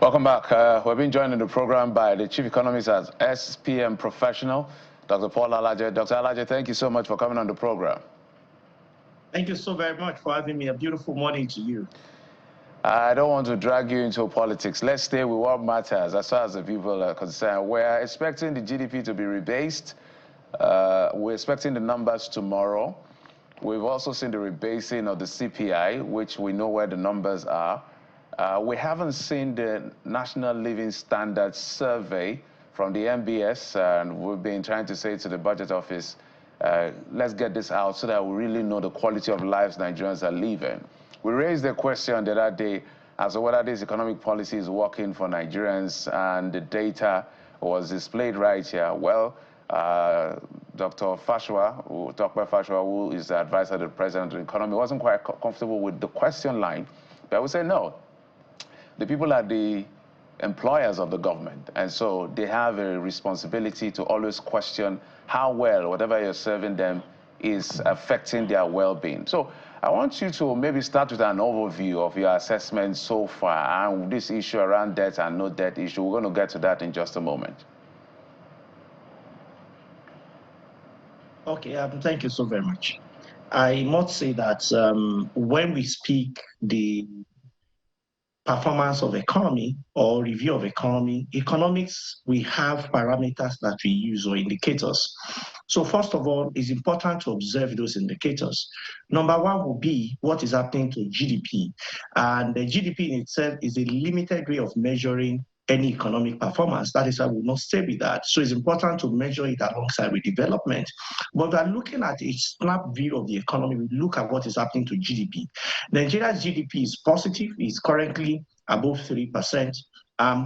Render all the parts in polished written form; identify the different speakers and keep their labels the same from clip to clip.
Speaker 1: Welcome back. We've been joined in the program by the Chief Economist at SPM Professional, Dr. Paul Alaje. Dr. Alaje, thank you so much for coming on the program.
Speaker 2: Thank you so very much for having me. A beautiful morning to you.
Speaker 1: I don't want to drag you into politics. Let's stay with what matters as far as the people are concerned. We're expecting the GDP to be rebased. We're expecting the numbers tomorrow. We've also seen the rebasing of the CPI, which we know where the numbers are. We haven't seen the National Living Standards Survey from the MBS, and we've been trying to say to the Budget Office, let's get this out so that we really know the quality of lives Nigerians are living. We raised the question the other day as to whether this economic policy is working for Nigerians, and the data was displayed right here. Well, Dr. Fashua, who is the advisor to the President of the Economy, wasn't quite comfortable with the question line, but I would say no. The people are the employers of the government, and so they have a responsibility to always question how well whatever you're serving them is affecting their well-being. So I want you to maybe start with an overview of your assessment so far and this issue around debt and no debt issue. We're going to get to that in just a moment.
Speaker 2: Okay, thank you so very much. I must say that when we speak the performance of economy or review of economy, economics, we have parameters that we use or indicators. So first of all, it's important to observe those indicators. Number one will be what is happening to GDP. And the GDP in itself is a limited way of measuring any economic performance. That is why we will not stay with that. So it's important to measure it alongside with development. But we are looking at a snap view of the economy. We look at what is happening to GDP. Nigeria's GDP is positive, is currently above 3%.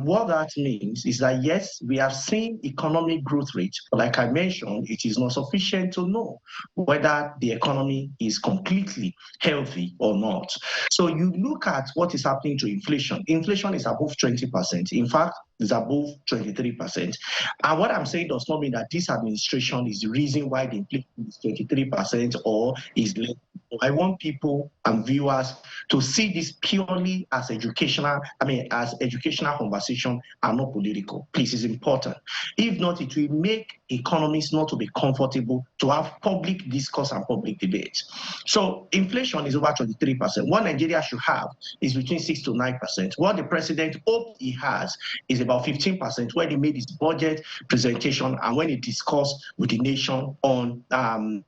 Speaker 2: What that means is that, yes, we have seen economic growth rate, but like I mentioned, it is not sufficient to know whether the economy is completely healthy or not. So you look at what is happening to inflation. Inflation is above 20%. In fact, it's above 23%. And what I'm saying does not mean that this administration is the reason why the inflation is 23% or is less. I want people and viewers to see this purely as educational conversation and not political. Please, it's important. If not, it will make economists not to be comfortable to have public discourse and public debate. So inflation is over 23%. What Nigeria should have is between 6 to 9%. What the president hoped he has is about 15% when he made his budget presentation and when he discussed with the nation on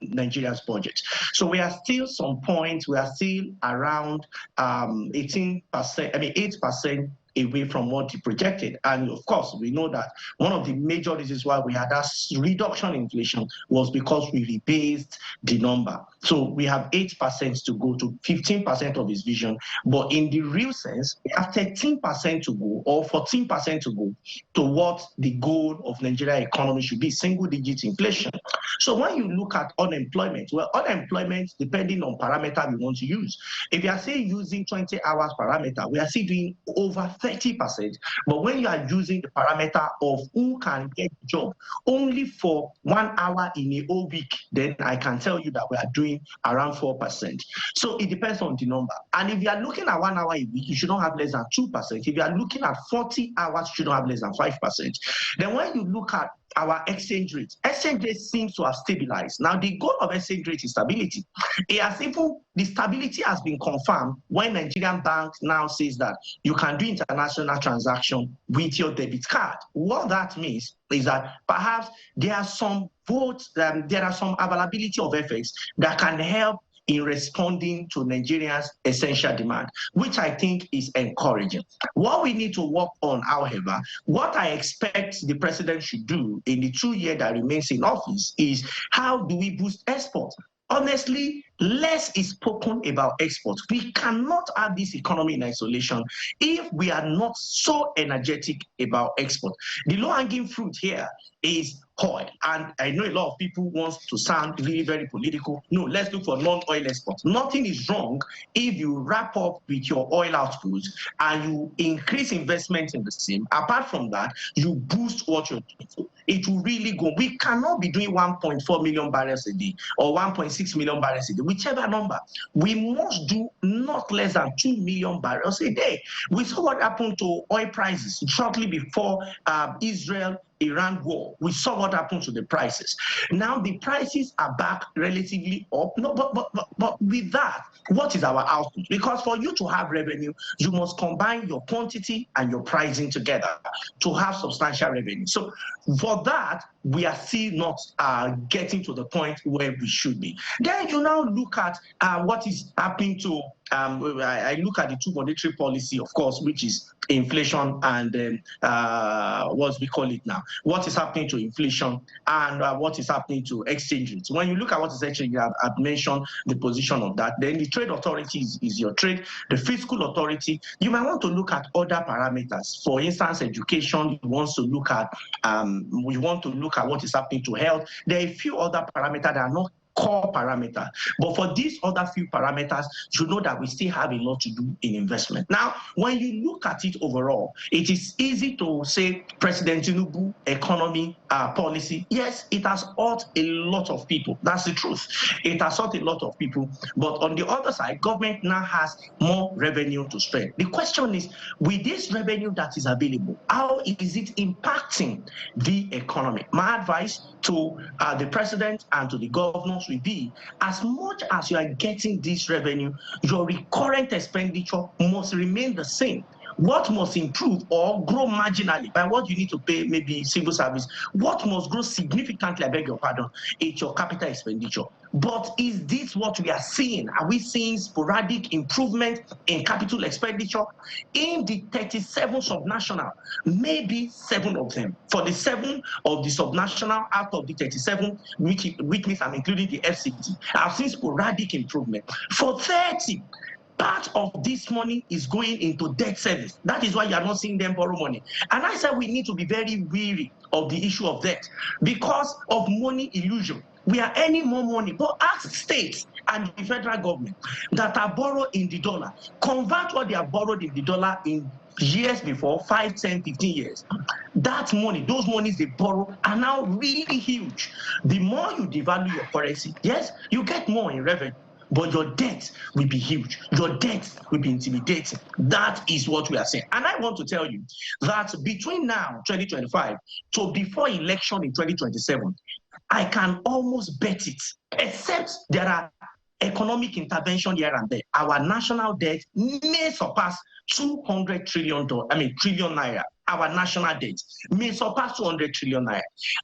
Speaker 2: Nigeria's budget. So we are still some points, we are still around 8% away from what he projected. And of course, we know that one of the major reasons why we had that reduction in inflation was because we rebased the number. So we have 8% to go to 15% of his vision. But in the real sense, we have 13% to go or 14% to go to what the goal of Nigeria economy should be, single-digit inflation. So when you look at unemployment, well, unemployment, depending on parameter we want to use. If you are still using 20 hours parameter, we are still doing over 30%. But when you are using the parameter of who can get a job only for 1 hour in a whole week, then I can tell you that we are doing around 4%. So it depends on the number. And if you are looking at 1 hour a week, you should not have less than 2%. If you are looking at 40 hours, you should not have less than 5%. Then when you look at our exchange rate seems to have stabilized. Now, the goal of exchange rate is stability. The stability has been confirmed when Nigerian bank now says that you can do international transaction with your debit card. What that means is that perhaps there are some availability of FX that can help in responding to Nigeria's essential demand, which I think is encouraging. What we need to work on, however, what I expect the president should do in the 2 years that remains in office is how do we boost export? Honestly, less is spoken about exports. We cannot have this economy in isolation if we are not so energetic about export. The low-hanging fruit here is oil. And I know a lot of people want to sound really very political. No, let's look for non-oil exports. Nothing is wrong if you wrap up with your oil output and you increase investment in the same. Apart from that, you boost what you're doing. So it will really go. We cannot be doing 1.4 million barrels a day or 1.6 million barrels a day. whichever number, we must do not less than 2 million barrels a day. We saw what happened to oil prices shortly before Israel-Iran war. We saw what happened to the prices. Now the prices are back relatively up. No, but with that, what is our output? Because for you to have revenue, you must combine your quantity and your pricing together to have substantial revenue. So for that, we are still not getting to the point where we should be. Then you now look at what is happening to, I look at the two monetary policy, of course, which is inflation and what we call it now. What is happening to inflation and what is happening to exchange rates. When you look at what is exchange rate, I've mentioned the position of that. Then the trade authority is your trade. The fiscal authority, you might want to look at other parameters. For instance, education, you want to look at what is happening to health. There are a few other parameters that are not core parameter. But for these other few parameters, you know that we still have a lot to do in investment. Now, when you look at it overall, it is easy to say President Tinubu economy policy. Yes, it has hurt a lot of people. That's the truth. It has hurt a lot of people. But on the other side, government now has more revenue to spend. The question is, with this revenue that is available, how is it impacting the economy? My advice to the president and to the governors will be, as much as you are getting this revenue, your recurrent expenditure must remain the same. What must improve or grow marginally by what you need to pay, maybe civil service, what must grow significantly, I beg your pardon, it's your capital expenditure. But is this what we are seeing? Are we seeing sporadic improvement in capital expenditure? In the 37 subnational, maybe 7 of them. For the 7 of the subnational out of the 37, which means I'm including the FCT, I've seen sporadic improvement. For 30, part of this money is going into debt service. That is why you are not seeing them borrow money. And I said we need to be very wary of the issue of debt because of money illusion. We are earning more money, but ask states and the federal government that are borrowed in the dollar, convert what they have borrowed in the dollar in years before, 5, 10, 15 years. That money, those monies they borrow are now really huge. The more you devalue your currency, yes, you get more in revenue, but your debt will be huge. Your debt will be intimidating. That is what we are saying. And I want to tell you that between now, 2025, to before election in 2027, I can almost bet it, except there are economic intervention here and there, our national debt may surpass 200 trillion naira. Our national debt may surpass 200 trillion naira.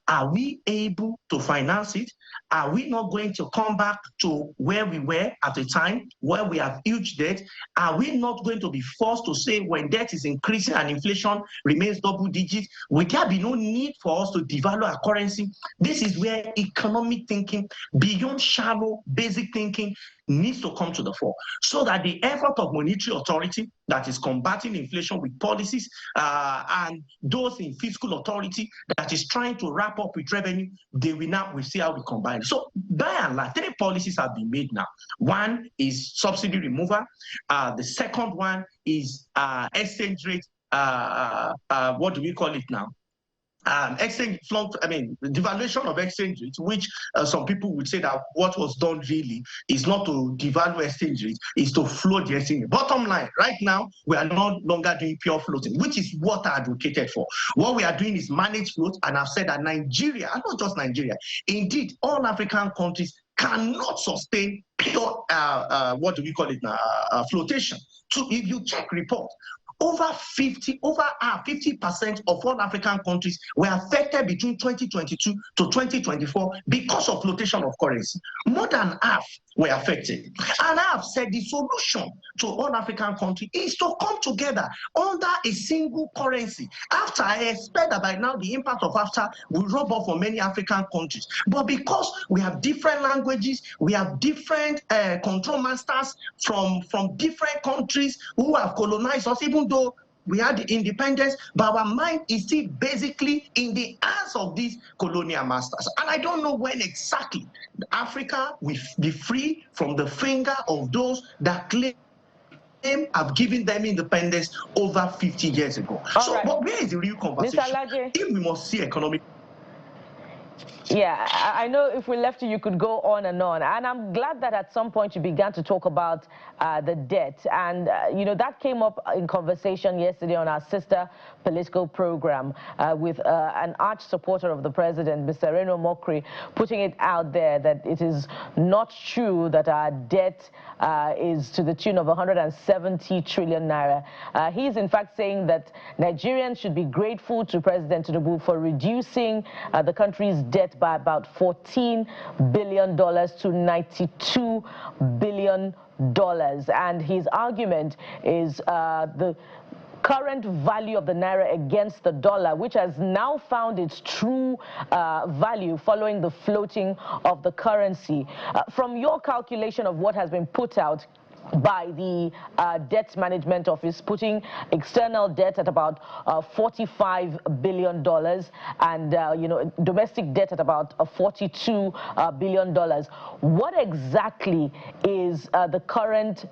Speaker 2: Are we able to finance it? Are we not going to come back to where we were at the time where we have huge debt? Are we not going to be forced to say when debt is increasing and inflation remains double digit, will there be no need for us to devalue our currency? This is where economic thinking, beyond shallow, basic thinking, needs to come to the fore, so that the effort of monetary authority that is combating inflation with policies and those in fiscal authority that is trying to wrap up with revenue, we see how we combine. So by and large, 3 policies have been made now. One is subsidy removal. The second one is exchange rate. What do we call it now? Devaluation of exchange rate, which some people would say that what was done really is not to devalue exchange rate, is to float the exchange rate. Bottom line, right now, we are no longer doing pure floating, which is what I advocated for. What we are doing is managed float, and I've said that Nigeria, and not just Nigeria, indeed, all African countries cannot sustain pure, flotation. So if you check report, over 50% of all African countries were affected between 2022 to 2024 because of flotation of currency. More than half were affected. And I have said the solution to all African countries is to come together under a single currency. After, I expect that by now the impact of after will rub off on many African countries. But because we have different languages, we have different control masters from different countries who have colonized us, even though we had the independence, but our mind is still basically in the hands of these colonial masters. And I don't know when exactly Africa will be free from the finger of those that claim have given them independence over 50 years ago. But where is the real conversation? If we must see economic...
Speaker 3: Yeah, I know if we left you, you could go on. And I'm glad that at some point you began to talk about the debt. And, you know, that came up in conversation yesterday on our sister political program with an arch supporter of the president, Mr. Reno Mokri, putting it out there that it is not true that our debt is to the tune of 170 trillion naira. He's in fact saying that Nigerians should be grateful to President Tinubu for reducing the country's debt by about $14 billion to $92 billion. And his argument is the current value of the naira against the dollar, which has now found its true value following the floating of the currency. From your calculation of what has been put out by the debt management office, putting external debt at about $45 billion and you know, domestic debt at about $42 billion. What exactly is the current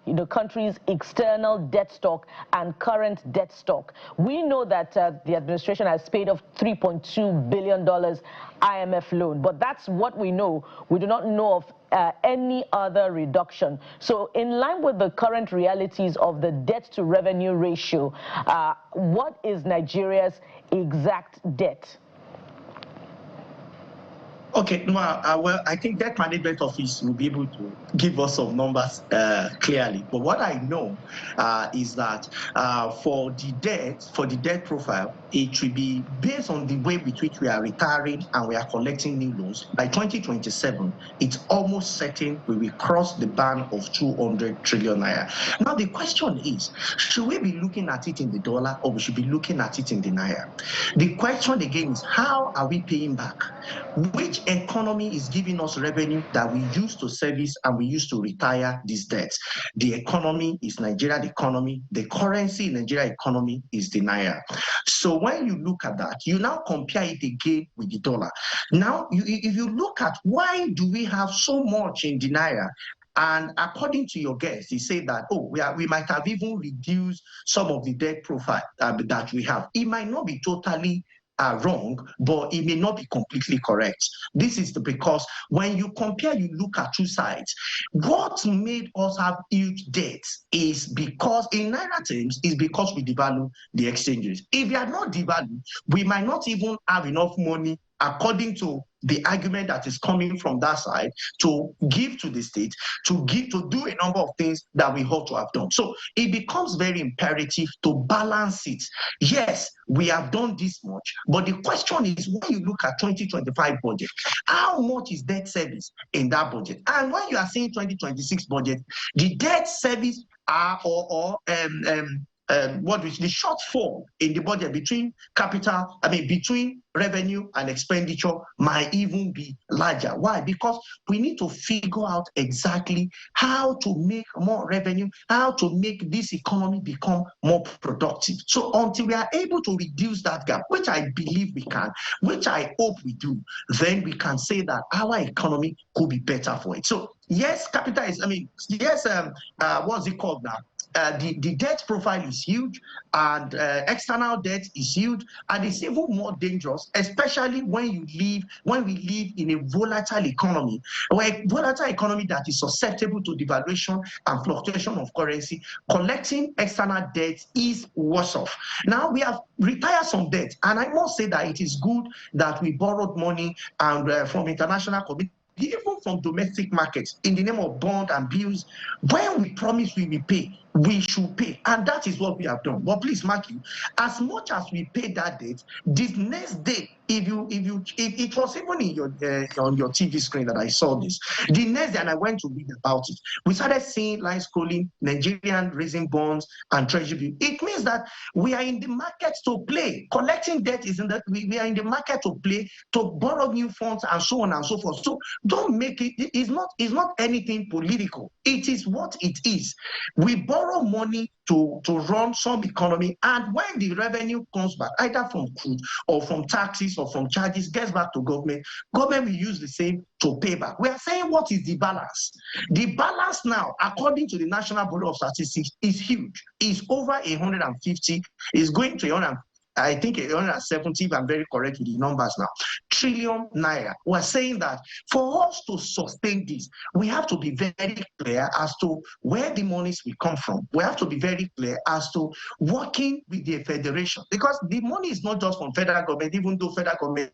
Speaker 3: the country's external debt stock and current debt stock? We know that the administration has paid off $3.2 billion IMF loan, but that's what we know. We do not know of any other reduction. So in line with the current realities of the debt to revenue ratio, what is Nigeria's exact debt?
Speaker 2: Okay, well, I think Debt Management Office will be able to give us some numbers clearly. But what I know is that for the debt profile, it will be based on the way with which we are retiring and we are collecting new loans. By 2027, it's almost certain we will cross the band of 200 trillion naira. Now, the question is, should we be looking at it in the dollar or we should be looking at it in the naira? The question again is, how are we paying back? Which economy is giving us revenue that we use to service and we use to retire these debts? The economy is Nigeria economy. The currency in Nigeria economy is the naira. So when you look at that, you now compare it again with the dollar. Now, if you look at why do we have so much in the naira, and according to your guests, they say that, oh, we might have even reduced some of the debt profile that we have. It might not be totally wrong, but it may not be completely correct. This is because when you compare, you look at two sides. What made us have huge debts is because, in naira terms, is because we devalue the exchanges. If we are not devalued, we might not even have enough money, according to the argument that is coming from that side, to give to the state, to do a number of things that we ought to have done. So it becomes very imperative to balance it. Yes, we have done this much, but the question is, when you look at 2025 budget, how much is debt service in that budget? And when you are seeing 2026 budget, the debt service what is the shortfall in the budget between between revenue and expenditure might even be larger. Why? Because we need to figure out exactly how to make more revenue, how to make this economy become more productive. So until we are able to reduce that gap, which I believe we can, which I hope we do, then we can say that our economy could be better for it. So yes, capital is, what's it called now? The debt profile is huge, and external debt is huge, and it's even more dangerous, especially when we live in a volatile economy, that is susceptible to devaluation and fluctuation of currency. Collecting external debt is worse off. Now, we have retired some debt, and I must say that it is good that we borrowed money and from international community, even from domestic markets, in the name of bond and bills. When we promise we will pay, we should pay, and that is what we have done. But please mark you, as much as we pay that debt, this next day, if it was even in your on your TV screen that I saw this, the next day, and I went to read about it, we started seeing line scrolling, Nigerian raising bonds and treasury bill. It means that we are in the market to play. Collecting debt is in that we are in the market to play, to borrow new funds and so on and so forth. So don't make it's not anything political. It is what it is. We borrow money to run some economy, and when the revenue comes back, either from crude or from taxes or from charges, gets back to government will use the same to pay back. We are saying, what is the balance? The balance now, according to the National Bureau of Statistics, is huge. It's over 150. It's going to 100, I think 170, if I'm very correct with the numbers now, trillion naira. We're saying that for us to sustain this, we have to be very clear as to where the monies will come from. We have to be very clear as to working with the federation, because the money is not just from federal government, even though federal government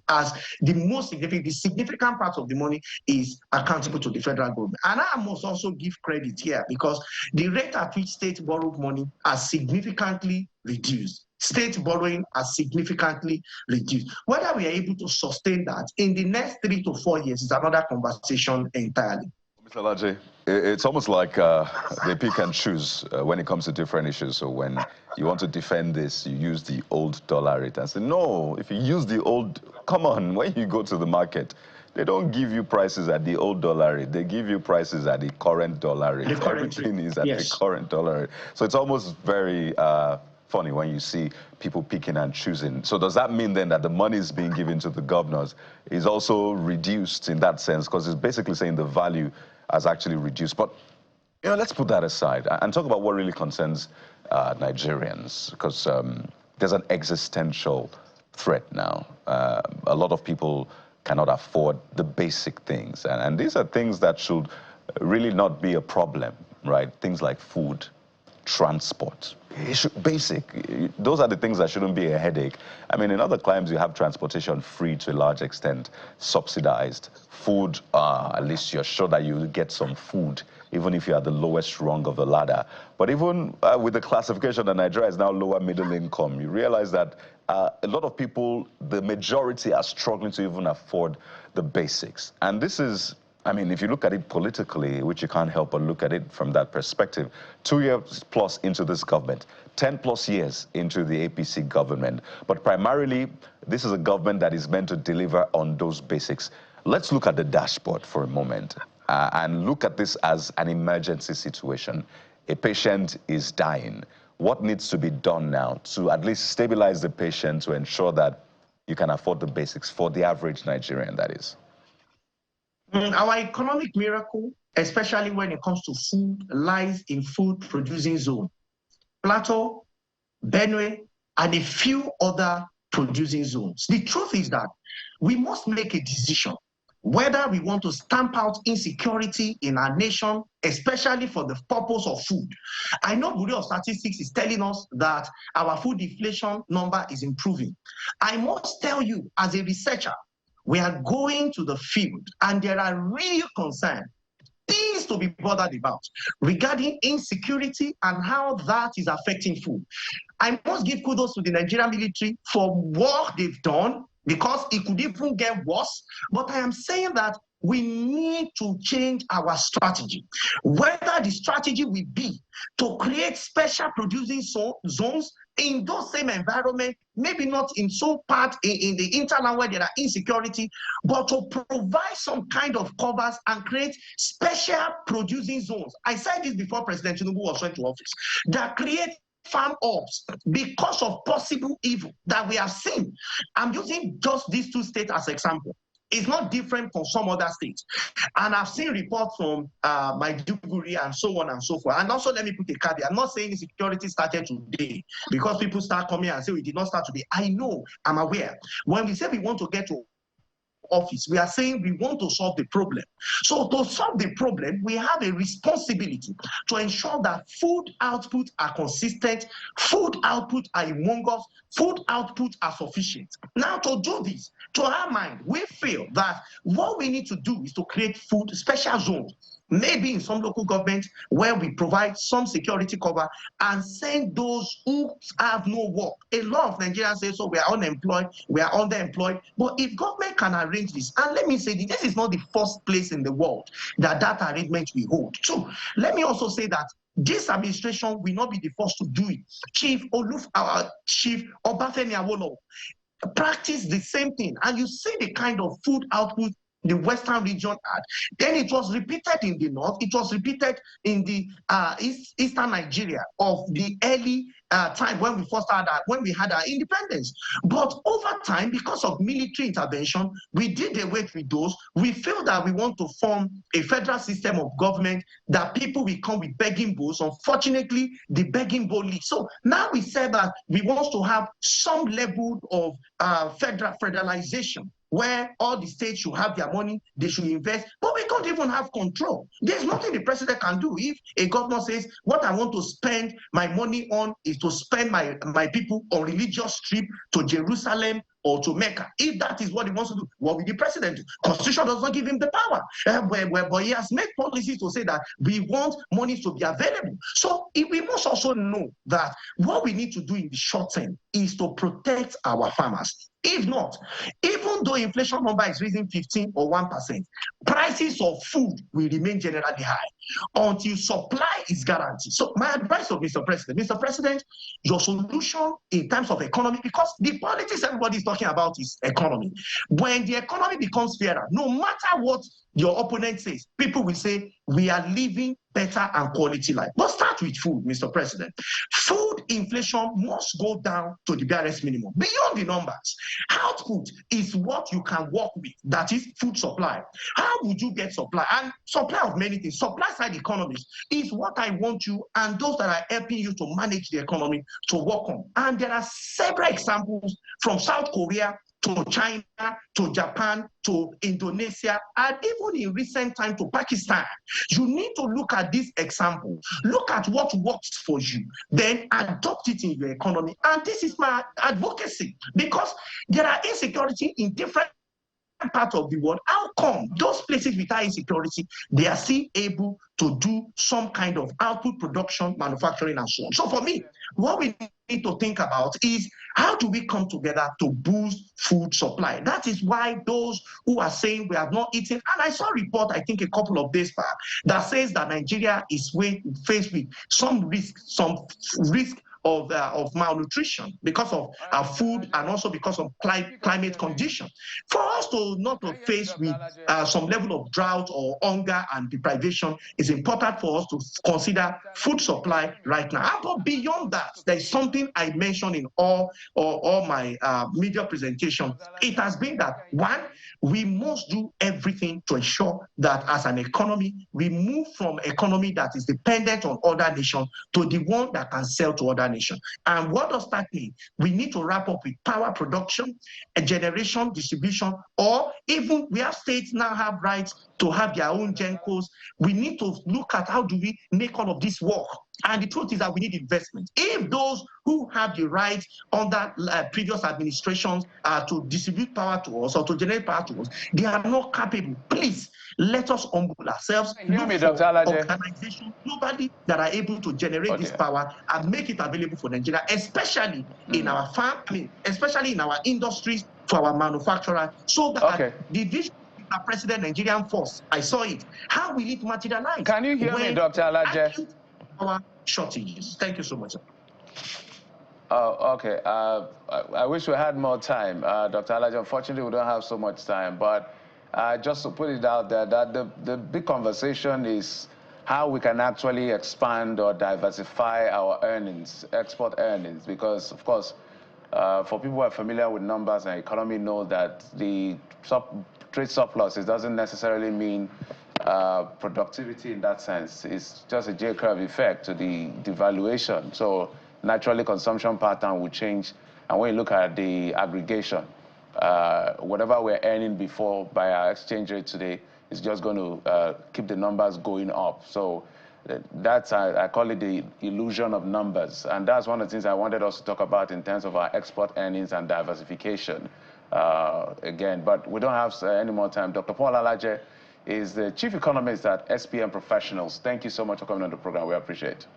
Speaker 2: has the significant part of the money is accountable to the federal government. And I must also give credit here, because the rate at which states borrow money has significantly reduced. State borrowing has significantly reduced. Whether we are able to sustain that in the next 3 to 4 years is another conversation entirely.
Speaker 4: Mr. Laje, it's almost like they pick and choose when it comes to different issues. So when you want to defend this, you use the old dollar rate and say, no, if you use the old, come on, when you go to the market, they don't give you prices at the old dollar rate. They give you prices at the current dollar rate. Everything is at the current dollar rate. So it's almost very funny when you see people picking and choosing. So does that mean then that the money is being given to the governors is also reduced in that sense? Because it's basically saying the value has actually reduced. But you know, let's put that aside and talk about what really concerns Nigerians, because there's an existential threat now. A lot of people cannot afford the basic things, and these are things that should really not be a problem, right? Things like food, transport, basic. Those are the things that shouldn't be a headache. I mean, in other climes, you have transportation free to a large extent, subsidized. Food, at least you're sure that you'll get some food, even if you're at the lowest rung of the ladder. But even with the classification that Nigeria is now lower middle income, you realize that a lot of people, the majority, are struggling to even afford the basics. And this is, I mean, if you look at it politically, which you can't help but look at it from that perspective, 2 years plus into this government, 10 plus years into the APC government, but primarily, this is a government that is meant to deliver on those basics. Let's look at the dashboard for a moment and look at this as an emergency situation. A patient is dying. What needs to be done now to at least stabilize the patient to ensure that you can afford the basics for the average Nigerian, that is?
Speaker 2: Our economic miracle, especially when it comes to food, lies in food-producing zones. Plateau, Benue, and a few other producing zones. The truth is that we must make a decision whether we want to stamp out insecurity in our nation, especially for the purpose of food. I know Bureau of Statistics is telling us that our food inflation number is improving. I must tell you, as a researcher, we are going to the field, and there are real concerns, things to be bothered about regarding insecurity and how that is affecting food. I must give kudos to the Nigerian military for what they've done, because it could even get worse. But I am saying that we need to change our strategy. Whether the strategy will be to create special producing zones in those same environment, maybe not in so part in the interland where there are insecurity, but to provide some kind of covers and create special producing zones. I said this before President Tinubu was went to office, that create farm ops because of possible evil that we have seen. I'm using just these 2 states as example. It's not different from some other states. And I've seen reports from Maiduguri and so on and so forth. And also, let me put a caveat. I'm not saying insecurity started today, because people start coming and say we did not start today. I know, I'm aware. When we say we want to get to office, we are saying we want to solve the problem. So to solve the problem, we have a responsibility to ensure that food output are consistent, food output are humongous, food output are sufficient. Now, to do this, to our mind, we feel that what we need to do is to create food special zones, maybe in some local government where we provide some security cover and send those who have no work. A lot of Nigerians say, so we are unemployed, we are underemployed. But if government can arrange this, and let me say this is not the first place in the world that arrangement we hold. So let me also say that this administration will not be the first to do it. Chief Obafemi Awolowo practice the same thing, and you see the kind of food output the Western region had. Then it was repeated in the north. It was repeated in the Eastern Nigeria of the early time when we first had when we had our independence. But over time, because of military intervention, we did away with those. We feel that we want to form a federal system of government that people will come with begging bowls. Unfortunately, the begging bowl leaks. So now we said that we want to have some level of federalization, where all the states should have their money, they should invest, but we can't even have control. There's nothing the president can do. If a governor says, what I want to spend my money on is to spend my people on religious trip to Jerusalem or to Mecca, if that is what he wants to do, what will the president do? Constitution does not give him the power. But he has made policies to say that we want money to be available. So we must also know that what we need to do in the short term is to protect our farmers. If not, even though inflation number is raising 15 or 1%, prices of food will remain generally high until supply is guaranteed. So my advice to Mr. President, your solution in terms of economy, because the politics everybody is talking about is economy. When the economy becomes fairer, no matter what your opponent says, people will say we are living better and quality life. But start with food, Mr. President. Food inflation must go down to the barest minimum. Beyond the numbers, output is what you can work with, that is food supply. How would you get supply? And supply of many things. Supply side economics is what I want you and those that are helping you to manage the economy to work on. And there are several examples from South Korea to China, to Japan, to Indonesia, and even in recent time to Pakistan. You need to look at this example. Look at what works for you, then adopt it in your economy. And this is my advocacy, because there are insecurity in different part of the world. How come those places with high insecurity, they are still able to do some kind of output production, manufacturing, and so on? So for me, what we need to think about is how do we come together to boost food supply? That is why those who are saying we have not eaten, and I saw a report, I think a couple of days back, that says that Nigeria is faced with some risk of malnutrition because of our food and also because of climate condition. For us to not to face with some level of drought or hunger and deprivation, it's important for us to consider food supply right now. But beyond that, there's something I mentioned in all my media presentation. It has been that, one, we must do everything to ensure that as an economy, we move from economy that is dependent on other nations to the one that can sell to other nations. And what does that mean? We need to wrap up with power production, a generation, distribution, or even we have states now have rights to have their own gencos. We need to look at how do we make all of this work. And the truth is that we need investment. If those who have the right under previous administrations to distribute power to us or to generate power to us, they are not capable, please let us humble ourselves.
Speaker 1: Hear me, Dr. Alaje.
Speaker 2: Organizations globally that are able to generate this power and make it available for Nigeria, especially in our especially in our industries, for our manufacturers, so that the vision of President Nigerian Force, I saw it. How will it materialize?
Speaker 1: Can you hear me, Dr. Alaje?
Speaker 2: Our shortages. Thank you so much.
Speaker 1: Okay. I wish we had more time, Dr. Alaje. Unfortunately, we don't have so much time. But just to put it out there, that the big conversation is how we can actually expand or diversify our earnings, export earnings, because, of course, for people who are familiar with numbers and economy know that the trade surplus, it doesn't necessarily mean productivity in that sense. It's just a J-curve effect to the devaluation. So naturally, consumption pattern will change. And when you look at the aggregation, whatever we're earning before by our exchange rate today is just going to keep the numbers going up. So that's, I call it the illusion of numbers. And that's one of the things I wanted us to talk about in terms of our export earnings and diversification again. But we don't have any more time. Dr. Paul Alaje is the chief economist at SPM Professionals. Thank you so much for coming on the program. We appreciate it.